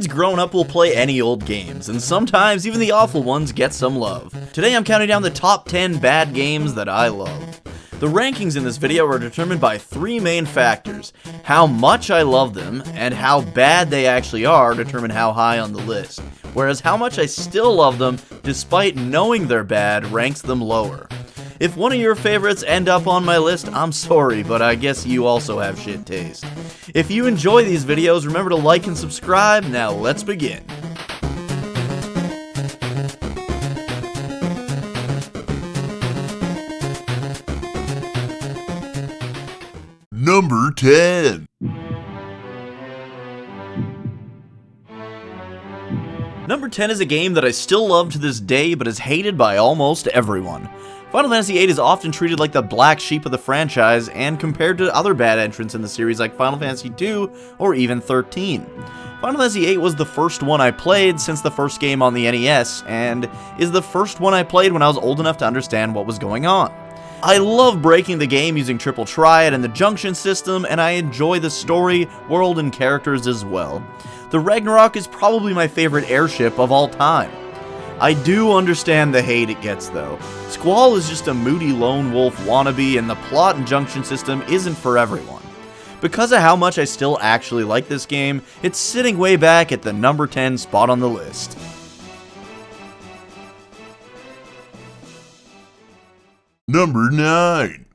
Kids growing up will play any old games, and sometimes even the awful ones get some love. Today I'm counting down the top 10 bad games that I love. The rankings in this video are determined by three main factors: how much I love them, and how bad they actually are determine how high on the list, whereas how much I still love them despite knowing they're bad ranks them lower. If one of your favorites end up on my list, I'm sorry, but I guess you also have shit taste. If you enjoy these videos, remember to like and subscribe. Now let's begin. Number 10. Number 10 is a game that I still love to this day, but is hated by almost everyone. Final Fantasy VIII is often treated like the black sheep of the franchise, and compared to other bad entrants in the series like Final Fantasy II or even 13. Final Fantasy VIII was the first one I played since the first game on the NES, and is the first one I played when I was old enough to understand what was going on. I love breaking the game using Triple Triad and the Junction system, and I enjoy the story, world, and characters as well. The Ragnarok is probably my favorite airship of all time. I do understand the hate it gets though. Squall is just a moody lone wolf wannabe, and the plot and Junction system isn't for everyone. Because of how much I still actually like this game, it's sitting way back at the number 10 spot on the list. Number 9.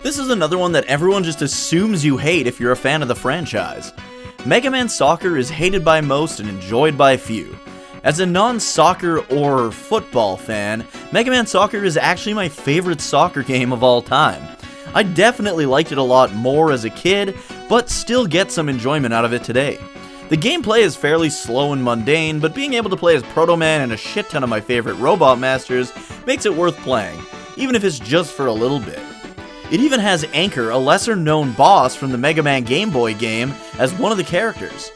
This is another one that everyone just assumes you hate if you're a fan of the franchise. Mega Man Soccer is hated by most and enjoyed by few. As a non-soccer or football fan, Mega Man Soccer is actually my favorite soccer game of all time. I definitely liked it a lot more as a kid, but still get some enjoyment out of it today. The gameplay is fairly slow and mundane, but being able to play as Proto Man and a shit ton of my favorite robot masters makes it worth playing, even if it's just for a little bit. It even has Anchor, a lesser-known boss from the Mega Man Game Boy game, as one of the characters.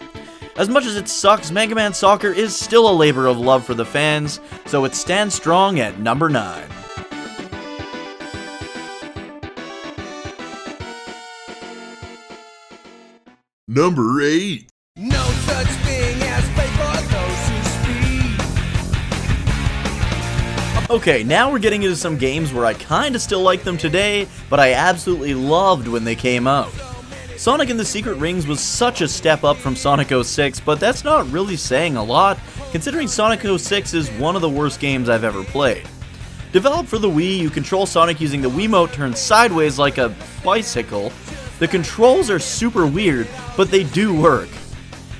As much as it sucks, Mega Man Soccer is still a labor of love for the fans, so it stands strong at number 9. Number 8. No such thing as fate for those who speak. Okay, now we're getting into some games where I kinda still like them today, but I absolutely loved when they came out. Sonic and the Secret Rings was such a step up from Sonic 06, but that's not really saying a lot, considering Sonic 06 is one of the worst games I've ever played. Developed for the Wii, you control Sonic using the Wiimote turned sideways like a bicycle. The controls are super weird, but they do work.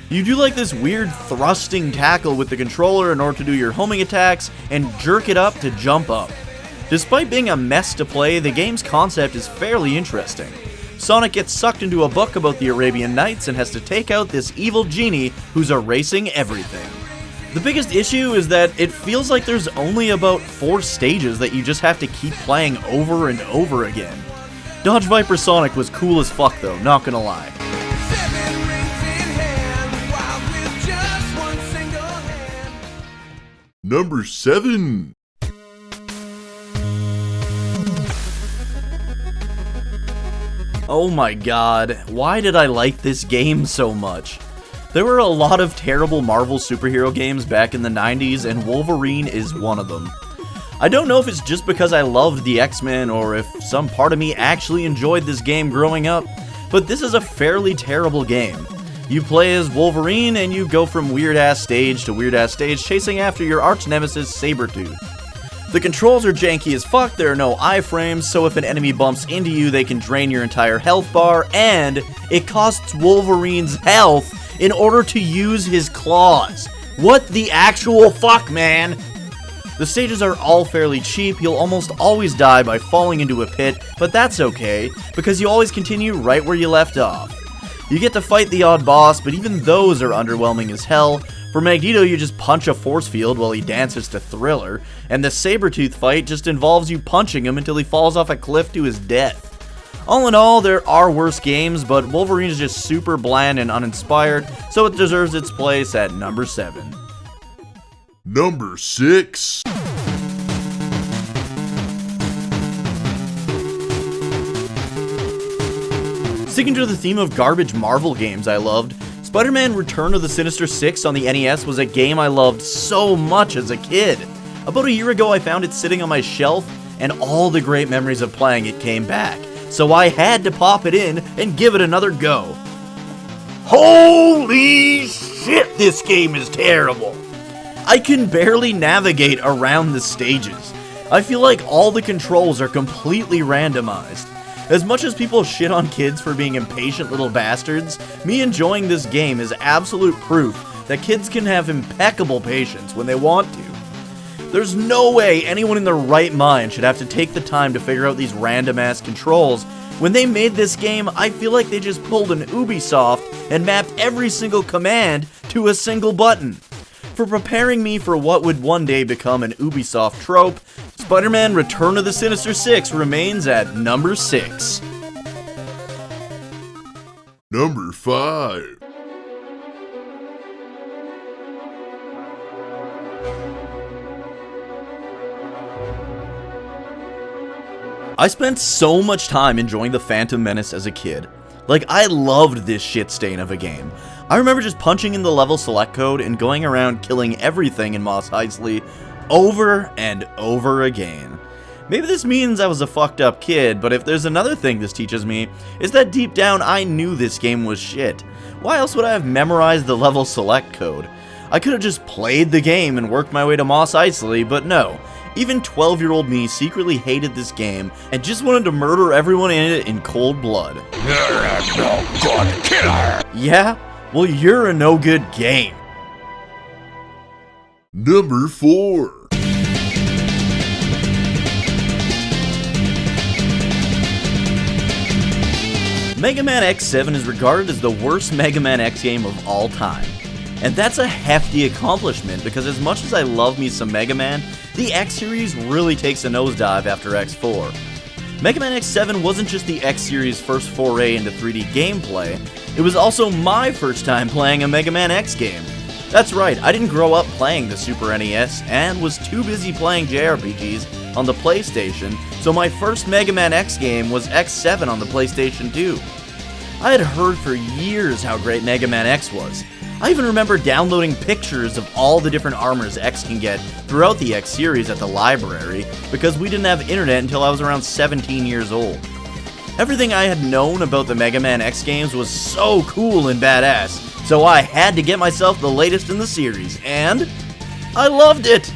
You do like this weird thrusting tackle with the controller in order to do your homing attacks and jerk it up to jump up. Despite being a mess to play, the game's concept is fairly interesting. Sonic gets sucked into a book about the Arabian Nights and has to take out this evil genie who's erasing everything. The biggest issue is that it feels like there's only about 4 stages that you just have to keep playing over and over again. Dodge Viper Sonic was cool as fuck though, not gonna lie. 7 rings in hand, wild with just one single hand. Number 7. Oh my god, why did I like this game so much? There were a lot of terrible Marvel superhero games back in the 90s, and Wolverine is one of them. I don't know if it's just because I loved the X-Men or if some part of me actually enjoyed this game growing up, but this is a fairly terrible game. You play as Wolverine and you go from weird-ass stage to weird-ass stage chasing after your arch-nemesis Sabretooth. The controls are janky as fuck, there are no iframes, so if an enemy bumps into you they can drain your entire health bar, and it costs Wolverine's health in order to use his claws. What the actual fuck, man? The stages are all fairly cheap, you'll almost always die by falling into a pit, but that's okay, because you always continue right where you left off. You get to fight the odd boss, but even those are underwhelming as hell. For Magneto, you just punch a force field while he dances to Thriller, and the Sabretooth fight just involves you punching him until he falls off a cliff to his death. All in all, there are worse games, but Wolverine is just super bland and uninspired, so it deserves its place at number 7. Number 6. Sticking to the theme of garbage Marvel games I loved, Spider-Man Return of the Sinister Six on the NES was a game I loved so much as a kid. About a year ago I found it sitting on my shelf, and all the great memories of playing it came back, so I had to pop it in and give it another go. Holy shit, this game is terrible! I can barely navigate around the stages. I feel like all the controls are completely randomized. As much as people shit on kids for being impatient little bastards, me enjoying this game is absolute proof that kids can have impeccable patience when they want to. There's no way anyone in their right mind should have to take the time to figure out these random-ass controls. When they made this game, I feel like they just pulled an Ubisoft and mapped every single command to a single button. For preparing me for what would one day become an Ubisoft trope, Spider-Man Return of the Sinister Six remains at number 6. Number 5. I spent so much time enjoying The Phantom Menace as a kid. Like, I loved this shit stain of a game. I remember just punching in the level select code and going around killing everything in Mos Eisley over and over again. Maybe this means I was a fucked up kid, but if there's another thing this teaches me, is that deep down I knew this game was shit. Why else would I have memorized the level select code? I could have just played the game and worked my way to Mos Eisley, but no. Even 12-year-old me secretly hated this game and just wanted to murder everyone in it in cold blood. You're a no good killer! Yeah? Well, you're a no good game. Number 4. Mega Man X7 is regarded as the worst Mega Man X game of all time. And that's a hefty accomplishment because as much as I love me some Mega Man, the X series really takes a nosedive after X4. Mega Man X7 wasn't just the X series' first foray into 3D gameplay, it was also my first time playing a Mega Man X game. That's right, I didn't grow up playing the Super NES and was too busy playing JRPGs on the PlayStation, so my first Mega Man X game was X7 on the PlayStation 2. I had heard for years how great Mega Man X was. I even remember downloading pictures of all the different armors X can get throughout the X series at the library because we didn't have internet until I was around 17 years old. Everything I had known about the Mega Man X games was so cool and badass, so I had to get myself the latest in the series, and I loved it!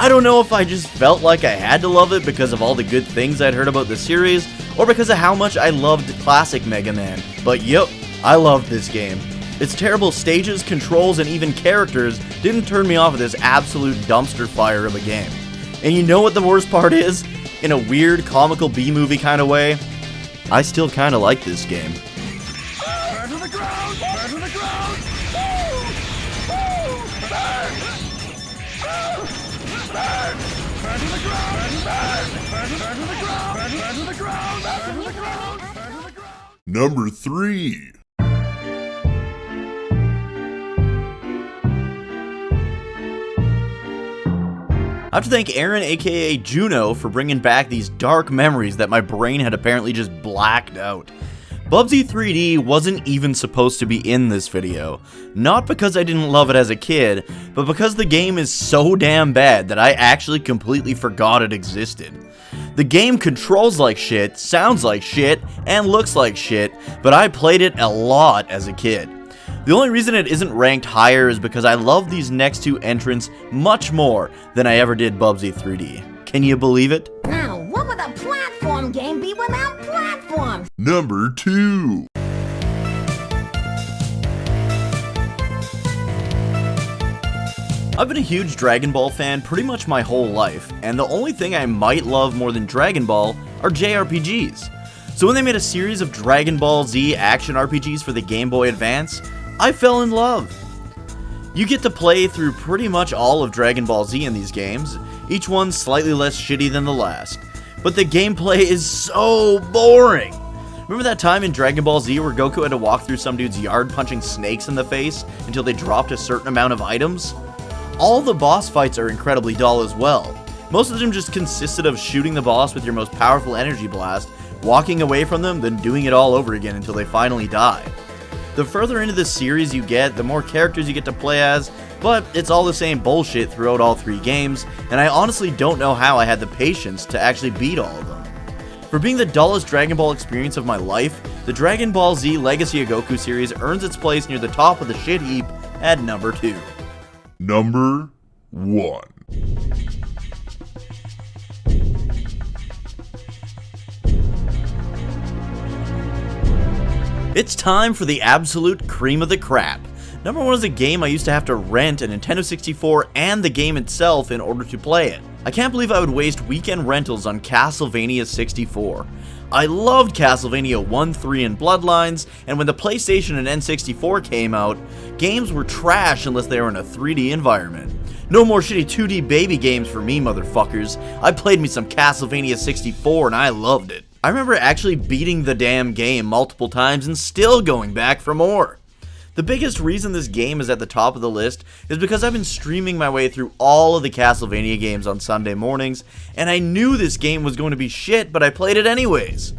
I don't know if I just felt like I had to love it because of all the good things I'd heard about the series, or because of how much I loved classic Mega Man, but yep, I loved this game. Its terrible stages, controls, and even characters didn't turn me off of this absolute dumpster fire of a game. And you know what the worst part is? In a weird, comical B-movie kind of way, I still kind of like this game. Burn to the ground! Burn to the ground! Burn! Burn to the ground! Burn to the ground! Burn to the ground! Burn to the ground! Burn to the ground! Number 3. I have to thank Aaron aka Juno for bringing back these dark memories that my brain had apparently just blacked out. Bubsy 3D wasn't even supposed to be in this video, not because I didn't love it as a kid, but because the game is so damn bad that I actually completely forgot it existed. The game controls like shit, sounds like shit, and looks like shit, but I played it a lot as a kid. The only reason it isn't ranked higher is because I love these next two entrants much more than I ever did Bubsy 3D. Can you believe it? Now, what would a platform game be without platforms? Number 2. I've been a huge Dragon Ball fan pretty much my whole life, and the only thing I might love more than Dragon Ball are JRPGs. So when they made a series of Dragon Ball Z action RPGs for the Game Boy Advance, I fell in love. You get to play through pretty much all of Dragon Ball Z in these games, each one slightly less shitty than the last. But the gameplay is so boring! Remember that time in Dragon Ball Z where Goku had to walk through some dude's yard punching snakes in the face until they dropped a certain amount of items? All the boss fights are incredibly dull as well. Most of them just consisted of shooting the boss with your most powerful energy blast, walking away from them, then doing it all over again until they finally die. The further into the series you get, the more characters you get to play as, but it's all the same bullshit throughout all 3 games, and I honestly don't know how I had the patience to actually beat all of them. For being the dullest Dragon Ball experience of my life, the Dragon Ball Z Legacy of Goku series earns its place near the top of the shit heap at number 2. Number 1. It's time for the absolute cream of the crap. Number 1 is a game I used to have to rent a Nintendo 64 and the game itself in order to play it. I can't believe I would waste weekend rentals on Castlevania 64. I loved Castlevania 1, 3, and Bloodlines, and when the PlayStation and N64 came out, games were trash unless they were in a 3D environment. No more shitty 2D baby games for me, motherfuckers. I played me some Castlevania 64 and I loved it. I remember actually beating the damn game multiple times and still going back for more. The biggest reason this game is at the top of the list is because I've been streaming my way through all of the Castlevania games on Sunday mornings, and I knew this game was going to be shit, but I played it anyways.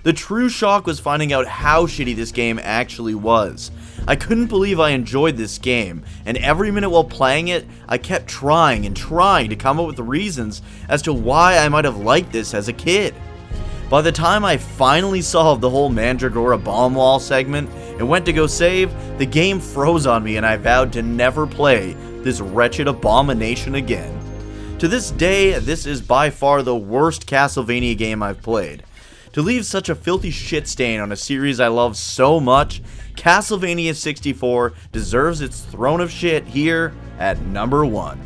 The true shock was finding out how shitty this game actually was. I couldn't believe I enjoyed this game, and every minute while playing it, I kept trying and trying to come up with reasons as to why I might have liked this as a kid. By the time I finally solved the whole Mandragora bomb wall segment and went to go save, the game froze on me and I vowed to never play this wretched abomination again. To this day, this is by far the worst Castlevania game I've played. To leave such a filthy shit stain on a series I love so much, Castlevania 64 deserves its throne of shit here at number 1.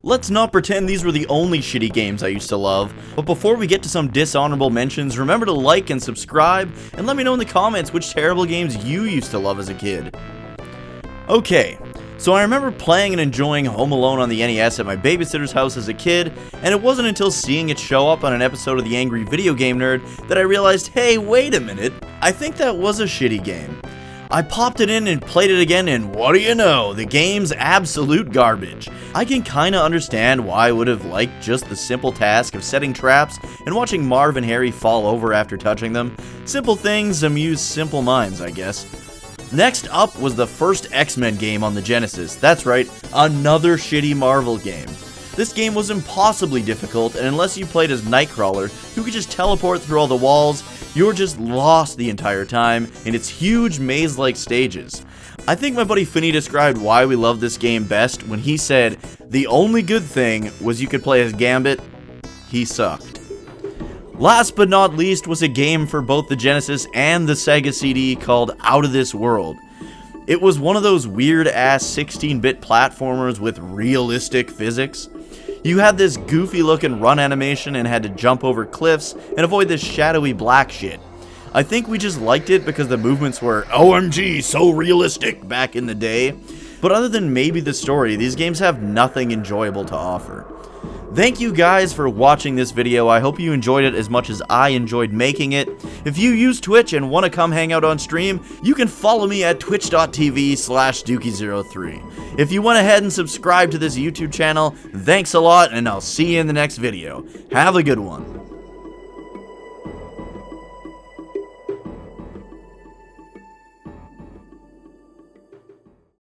Let's not pretend these were the only shitty games I used to love, but before we get to some dishonorable mentions, remember to like and subscribe, and let me know in the comments which terrible games you used to love as a kid. Okay, so I remember playing and enjoying Home Alone on the NES at my babysitter's house as a kid, and it wasn't until seeing it show up on an episode of The Angry Video Game Nerd that I realized, hey, wait a minute, I think that was a shitty game. I popped it in and played it again, and what do you know, the game's absolute garbage. I can kinda understand why I would have liked just the simple task of setting traps and watching Marv and Harry fall over after touching them. Simple things amuse simple minds, I guess. Next up was the first X-Men game on the Genesis. That's right, another shitty Marvel game. This game was impossibly difficult, and unless you played as Nightcrawler, who could just teleport through all the walls, you're just lost the entire time in its huge maze-like stages. I think my buddy Finney described why we love this game best when he said, the only good thing was you could play as Gambit. He sucked. Last but not least was a game for both the Genesis and the Sega CD called Out of This World. It was one of those weird-ass 16-bit platformers with realistic physics. You had this goofy-looking run animation and had to jump over cliffs and avoid this shadowy black shit. I think we just liked it because the movements were OMG so realistic back in the day. But other than maybe the story, these games have nothing enjoyable to offer. Thank you guys for watching this video. I hope you enjoyed it as much as I enjoyed making it. If you use Twitch and want to come hang out on stream, you can follow me at twitch.tv/Dookie03. If you went ahead and subscribed to this YouTube channel, thanks a lot, and I'll see you in the next video. Have a good one.